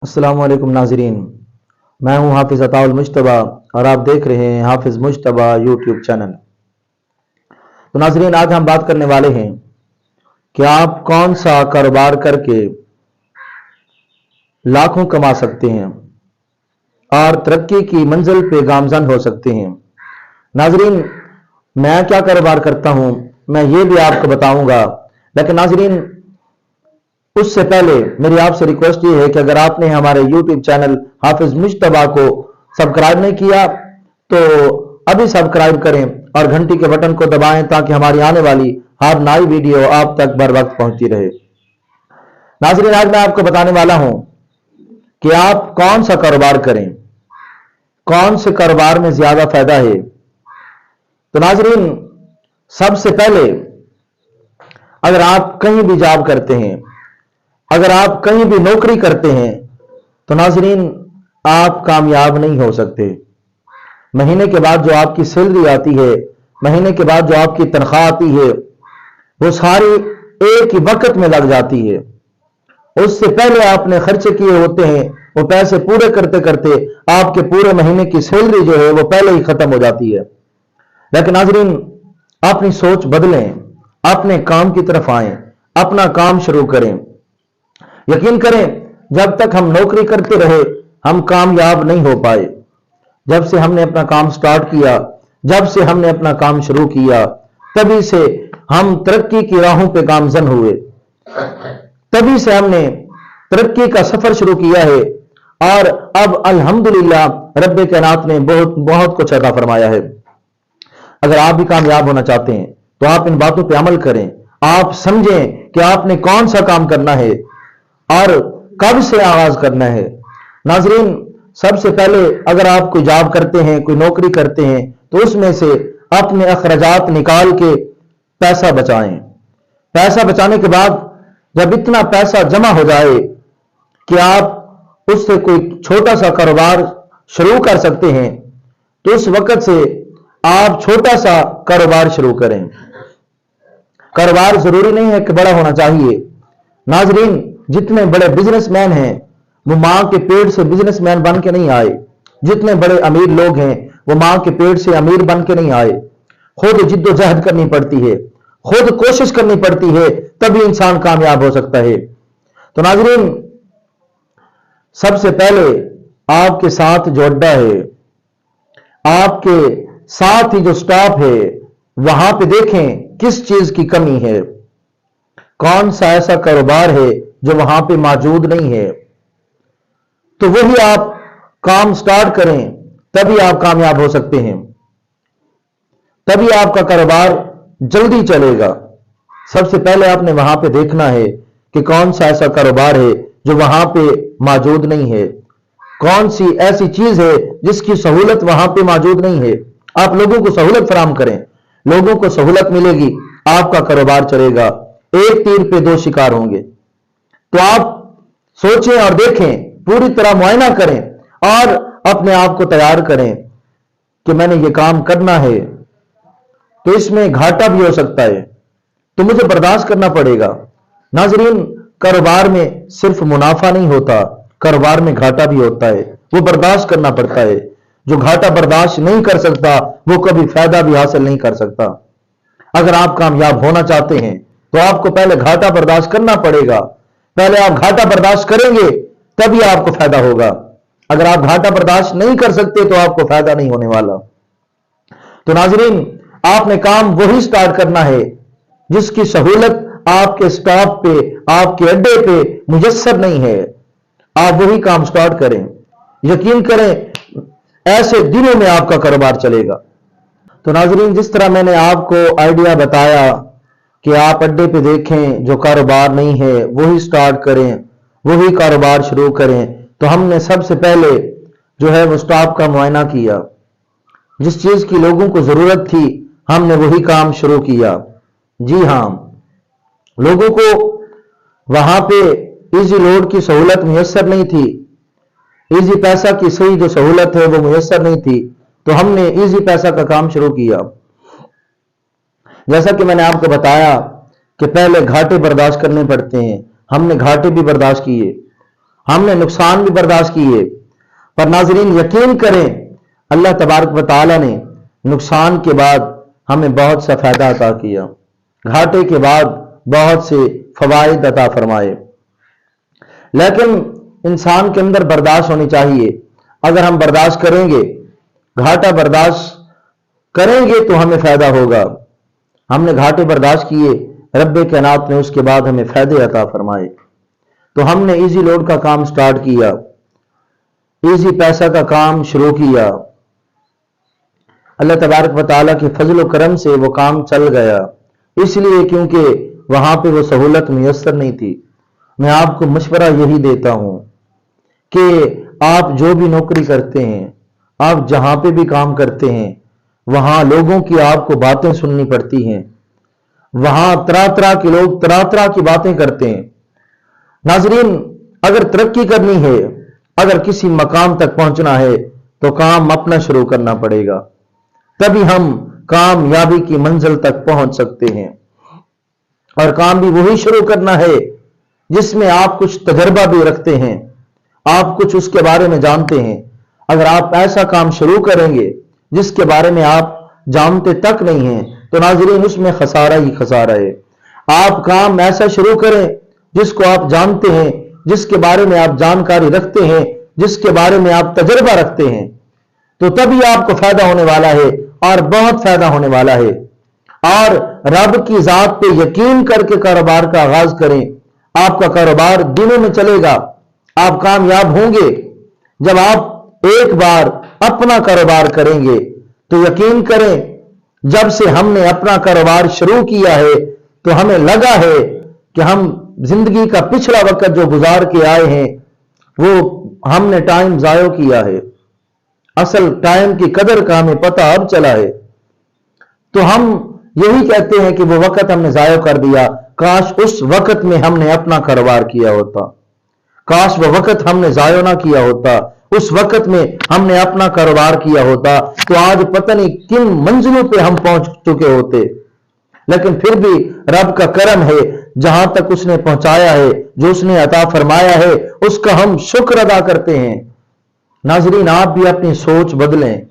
अस्सलाम वालेकुम नाजरीन, मैं हूं हाफिज अताउल मुश्तबा और आप देख रहे हैं हाफिज मुश्तबा यूट्यूब चैनल। तो नाजरीन, आज हम बात करने वाले हैं कि आप कौन सा कारोबार करके लाखों कमा सकते हैं और तरक्की की मंजिल पे गामजन हो सकते हैं। नाजरीन, मैं क्या कारोबार करता हूं मैं ये भी आपको बताऊंगा, लेकिन नाजरीन उससे पहले मेरी आपसे रिक्वेस्ट ये है कि अगर आपने हमारे YouTube चैनल हाफिज मुश्तबा को सब्सक्राइब नहीं किया तो अभी सब्सक्राइब करें और घंटी के बटन को दबाएं ताकि हमारी आने वाली हर नई वीडियो आप तक बर वक्त पहुंचती रहे। नाज़रीन, आज मैं आपको बताने वाला हूं कि आप कौन सा कारोबार करें, कौन से कारोबार में ज्यादा फायदा है। तो नाज़रीन, सबसे पहले अगर आप कहीं भी जॉब करते हैं, अगर आप कहीं भी नौकरी करते हैं तो नाजरीन आप कामयाब नहीं हो सकते। महीने के बाद जो आपकी सैलरी आती है, महीने के बाद जो आपकी तनख्वाह आती है, वो सारी एक ही वक्त में लग जाती है। उससे पहले आपने खर्चे किए होते हैं, वो पैसे पूरे करते करते आपके पूरे महीने की सैलरी जो है वो पहले ही खत्म हो जाती है। लेकिन नाजरीन, अपनी सोच बदलें, अपने काम की तरफ आएं, अपना काम शुरू करें। यकीन करें, जब तक हम नौकरी करते रहे हम कामयाब नहीं हो पाए। जब से हमने अपना काम स्टार्ट किया, जब से हमने अपना काम शुरू किया, तभी से हम तरक्की की राहों पे गामजन हुए, तभी से हमने तरक्की का सफर शुरू किया है और अब अल्हम्दुलिल्लाह रब्बे कायनात ने बहुत बहुत कुछ अता फरमाया है। अगर आप भी कामयाब होना चाहते हैं तो आप इन बातों पे अमल करें। आप समझें कि आपने कौन सा काम करना है और कब से आगाज करना है। नाजरीन, सबसे पहले अगर आप कोई जॉब करते हैं, कोई नौकरी करते हैं, तो उसमें से अपने अखराजात निकाल के पैसा बचाएं। पैसा बचाने के बाद जब इतना पैसा जमा हो जाए कि आप उससे कोई छोटा सा कारोबार शुरू कर सकते हैं, तो उस वक्त से आप छोटा सा कारोबार शुरू करें। कारोबार जरूरी नहीं है कि बड़ा होना चाहिए। नाजरीन, जितने बड़े बिजनेसमैन हैं वो मां के पेट से बिजनेसमैन बन के नहीं आए। जितने बड़े अमीर लोग हैं वो मां के पेट से अमीर बन के नहीं आए। खुद जिद्दोजहद करनी पड़ती है, खुद कोशिश करनी पड़ती है, तभी इंसान कामयाब हो सकता है। तो नाजरीन, सबसे पहले आपके साथ जो अड्डा है, आपके साथ ही जो स्टाफ है, वहां पे देखें किस चीज की कमी है, कौन सा ऐसा कारोबार है जो वहां पे मौजूद नहीं है, तो वही आप काम स्टार्ट करें, तभी आप कामयाब हो सकते हैं, तभी आपका कारोबार जल्दी चलेगा। सबसे पहले आपने वहां पे देखना है कि कौन सा ऐसा कारोबार है जो वहां पे मौजूद नहीं है, कौन सी ऐसी चीज है जिसकी सहूलत वहां पे मौजूद नहीं है। आप लोगों को सहूलत फराहम करें, लोगों को सहूलत मिलेगी, आपका कारोबार चलेगा। एक तीर पे दो शिकार होंगे। तो आप सोचें और देखें, पूरी तरह मुआयना करें और अपने आप को तैयार करें कि मैंने ये काम करना है, तो इसमें घाटा भी हो सकता है, तो मुझे बर्दाश्त करना पड़ेगा। नाजरीन, कारोबार में सिर्फ मुनाफा नहीं होता, कारोबार में घाटा भी होता है, वो बर्दाश्त करना पड़ता है। जो घाटा बर्दाश्त नहीं कर सकता वो कभी फायदा भी हासिल नहीं कर सकता। अगर आप कामयाब होना चाहते हैं तो आपको पहले घाटा बर्दाश्त करना पड़ेगा। पहले आप घाटा बर्दाश्त करेंगे तभी आपको फायदा होगा। अगर आप घाटा बर्दाश्त नहीं कर सकते तो आपको फायदा नहीं होने वाला। तो नाजरीन, आपने काम वही स्टार्ट करना है जिसकी सहूलत आपके स्टाफ पे, आपके अड्डे पे मुयस्सर नहीं है। आप वही काम स्टार्ट करें। यकीन करें, ऐसे दिनों में आपका कारोबार चलेगा। तो नाजरीन, जिस तरह मैंने आपको आइडिया बताया कि आप अड्डे पे देखें, जो कारोबार नहीं है वही स्टार्ट करें, वही कारोबार शुरू करें, तो हमने सबसे पहले जो है वो स्टाफ का मुआयना किया। जिस चीज की लोगों को जरूरत थी हमने वही काम शुरू किया। जी हां, लोगों को वहां पे इजी लोड की सहूलत मुयस्सर नहीं थी, इजी पैसा की सही जो सहूलत है वो मुयस्सर नहीं थी, तो हमने इजी पैसा का काम शुरू किया। जैसा कि मैंने आपको बताया कि पहले घाटे बर्दाश्त करने पड़ते हैं, हमने घाटे भी बर्दाश्त किए हमने नुकसान भी बर्दाश्त किए, पर नाजरीन यकीन करें अल्लाह तबारक व तआला ने नुकसान के बाद हमें बहुत सा फायदा अता किया, घाटे के बाद बहुत से फवाइद अता फरमाए। लेकिन इंसान के अंदर बर्दाश्त होनी चाहिए। अगर हम बर्दाश्त करेंगे, घाटा बर्दाश्त करेंगे तो हमें फायदा होगा। हमने घाटे बर्दाश्त किए, रब्बे कायनात ने उसके बाद हमें फायदे अता फरमाए। तो हमने इजी लोड का काम स्टार्ट किया, इजी पैसा का काम शुरू किया। अल्लाह तबारक व तआला के फजल व करम से वो काम चल गया, इसलिए क्योंकि वहां पे वो सहूलत मुयस्सर नहीं थी। मैं आपको मशवरा यही देता हूं कि आप जो भी नौकरी करते हैं, आप जहां पे भी काम करते हैं, वहां लोगों की आपको बातें सुननी पड़ती हैं। वहां तरह तरह के लोग तरह तरह की बातें करते हैं। नाजरीन, अगर तरक्की करनी है, अगर किसी मकाम तक पहुंचना है, तो काम अपना शुरू करना पड़ेगा, तभी हम कामयाबी की मंजिल तक पहुंच सकते हैं। और काम भी वही शुरू करना है जिसमें आप कुछ तजर्बा भी रखते हैं, आप कुछ उसके बारे में जानते हैं। अगर आप ऐसा काम शुरू करेंगे जिसके बारे में आप जानते तक नहीं हैं, तो नाज़रीन उसमें खसारा ही खसारा है। आप काम ऐसा शुरू करें जिसको आप जानते हैं, जिसके बारे में आप जानकारी रखते हैं, जिसके बारे में आप तजर्बा रखते हैं, तो तभी आपको फायदा होने वाला है, और बहुत फायदा होने वाला है। और रब की जात पे यकीन करके कारोबार का आगाज करें, आपका कारोबार दिनों में चलेगा, आप कामयाब होंगे। जब आप एक बार अपना कारोबार करेंगे तो यकीन करें, जब से हमने अपना कारोबार शुरू किया है तो हमें लगा है कि हम जिंदगी का पिछला वक्त जो गुजार के आए हैं वो हमने टाइम जाया किया है। असल टाइम की कदर का हमें पता अब चला है। तो हम यही कहते हैं कि वो वक्त हमने जाया कर दिया, काश उस वक्त में हमने अपना कारोबार किया होता, काश वो वक्त हमने जाया ना किया होता, उस वक्त में हमने अपना कारोबार किया होता, तो आज पता नहीं किन मंजिलों पे हम पहुंच चुके होते। लेकिन फिर भी रब का करम है, जहां तक उसने पहुंचाया है, जो उसने अता फरमाया है, उसका हम शुक्र अदा करते हैं। नाजरीन, आप भी अपनी सोच बदलें,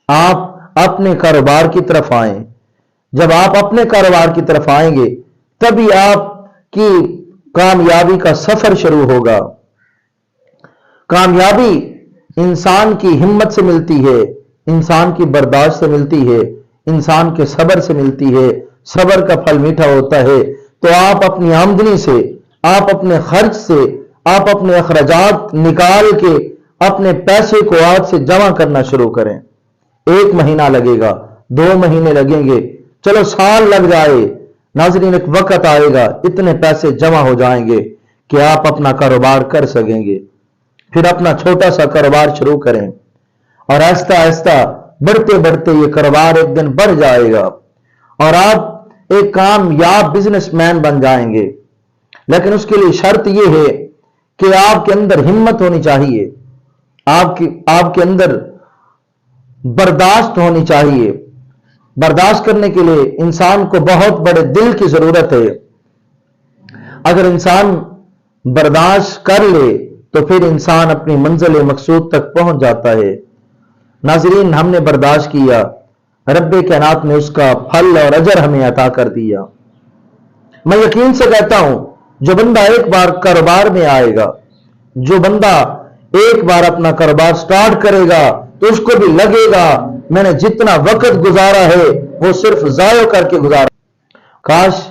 आप अपने कारोबार की तरफ आएं। जब आप अपने कारोबार की तरफ आएंगे तभी आपकी कामयाबी का सफर शुरू होगा। कामयाबी इंसान की हिम्मत से मिलती है, इंसान की बर्दाश्त से मिलती है, इंसान के सब्र से मिलती है। सब्र का फल मीठा होता है। तो आप अपनी आमदनी से, आप अपने खर्च से, आप अपने अखराजात निकाल के अपने पैसे को आज से जमा करना शुरू करें। 1 महीना लगेगा, 2 महीने लगेंगे, चलो साल लग जाए, नाज़रीन एक वक्त आएगा इतने पैसे जमा हो जाएंगे कि आप अपना कारोबार कर सकेंगे। फिर अपना छोटा सा कारोबार शुरू करें, और आहिस्ता आहिस्ता बढ़ते बढ़ते ये कारोबार एक दिन बढ़ जाएगा और आप एक कामयाब बिजनेसमैन बन जाएंगे। लेकिन उसके लिए शर्त यह है कि आपके अंदर हिम्मत होनी चाहिए, आपके अंदर बर्दाश्त होनी चाहिए। बर्दाश्त करने के लिए इंसान को बहुत बड़े दिल की जरूरत है। अगर इंसान बर्दाश्त कर ले तो फिर इंसान अपनी मंजिल मकसूद तक पहुंच जाता है। नाजरीन, हमने बर्दाश्त किया, रब्बे कायनात ने उसका फल और अजर हमें अता कर दिया। मैं यकीन से कहता हूं, जो बंदा एक बार कारोबार में आएगा, जो बंदा एक बार अपना कारोबार स्टार्ट करेगा, तो उसको भी लगेगा मैंने जितना वक्त गुजारा है वो सिर्फ जाया करके गुजारा। काश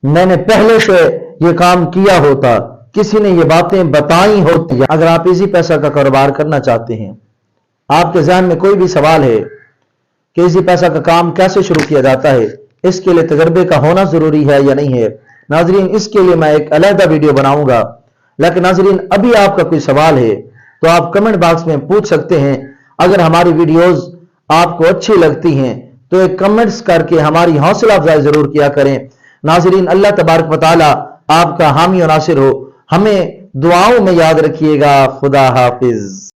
मैंने पहले से ये काम किया होता, किसी ने ये बातें बताई होती। अगर आप इसी पैसा का कारोबार करना चाहते हैं, आपके ज़हन में कोई भी सवाल है कि इसी पैसा का काम कैसे शुरू किया जाता है, इसके लिए तजर्बे का होना जरूरी है या नहीं है, नाजरीन इसके लिए मैं एक अलहदा वीडियो बनाऊंगा। लेकिन नाजरीन, अभी आपका कोई सवाल है तो आप कमेंट बॉक्स में पूछ सकते हैं। अगर हमारी वीडियोस आपको अच्छी लगती हैं तो एक कमेंट्स करके हमारी हौसला अफजाई जरूर किया करें। नाजरीन, अल्लाह तबारक व तआला आपका हामी और नासिर हो। हमें दुआओं में याद रखिएगा। खुदा हाफिज।